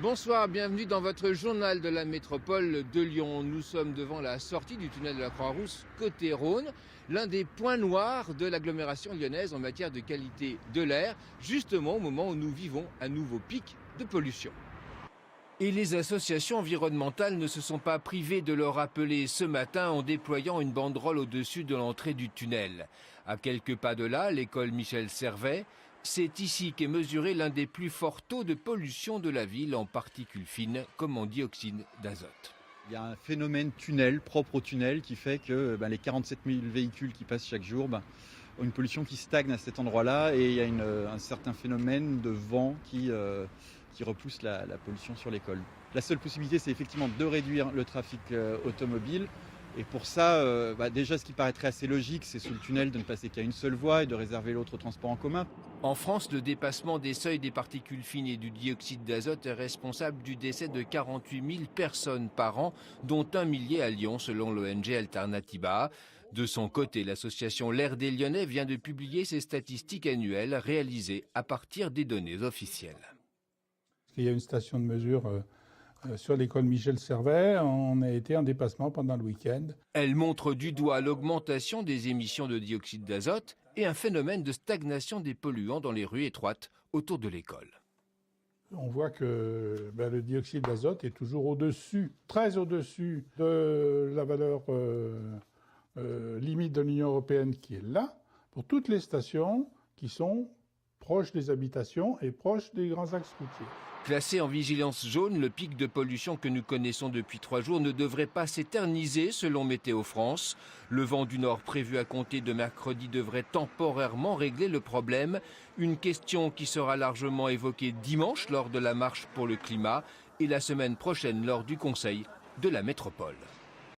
Bonsoir, bienvenue dans votre journal de la métropole de Lyon. Nous sommes devant la sortie du tunnel de la Croix-Rousse côté Rhône, l'un des points noirs de l'agglomération lyonnaise en matière de qualité de l'air, justement au moment où nous vivons un nouveau pic de pollution. Et les associations environnementales ne se sont pas privées de le rappeler ce matin en déployant une banderole au-dessus de l'entrée du tunnel. À quelques pas de là, l'école Michel Servet. C'est ici qu'est mesuré l'un des plus forts taux de pollution de la ville en particules fines comme en dioxyde d'azote. Il y a un phénomène tunnel, propre au tunnel, qui fait que les 47 000 véhicules qui passent chaque jour ont une pollution qui stagne à cet endroit-là, et il y a un certain phénomène de vent qui repousse la pollution sur l'école. La seule possibilité, c'est effectivement de réduire le trafic automobile. Et pour ça, déjà ce qui paraîtrait assez logique, c'est sous le tunnel de ne passer qu'à une seule voie et de réserver l'autre au transport en commun. En France, le dépassement des seuils des particules fines et du dioxyde d'azote est responsable du décès de 48 000 personnes par an, dont 1 millier à Lyon, selon l'ONG Alternativa. De son côté, l'association L'Air des Lyonnais vient de publier ses statistiques annuelles réalisées à partir des données officielles. Il y a une station de mesure sur l'école Michel Servet. On a été en dépassement pendant le week-end. Elle montre du doigt l'augmentation des émissions de dioxyde d'azote et un phénomène de stagnation des polluants dans les rues étroites autour de l'école. On voit que le dioxyde d'azote est toujours au-dessus, très au-dessus de la valeur limite de l'Union européenne qui est là, pour toutes les stations qui sont proches des habitations et proches des grands axes routiers. Classé en vigilance jaune, le pic de pollution que nous connaissons depuis 3 jours ne devrait pas s'éterniser selon Météo France. Le vent du nord prévu à compter de mercredi devrait temporairement régler le problème. Une question qui sera largement évoquée dimanche lors de la marche pour le climat et la semaine prochaine lors du conseil de la métropole.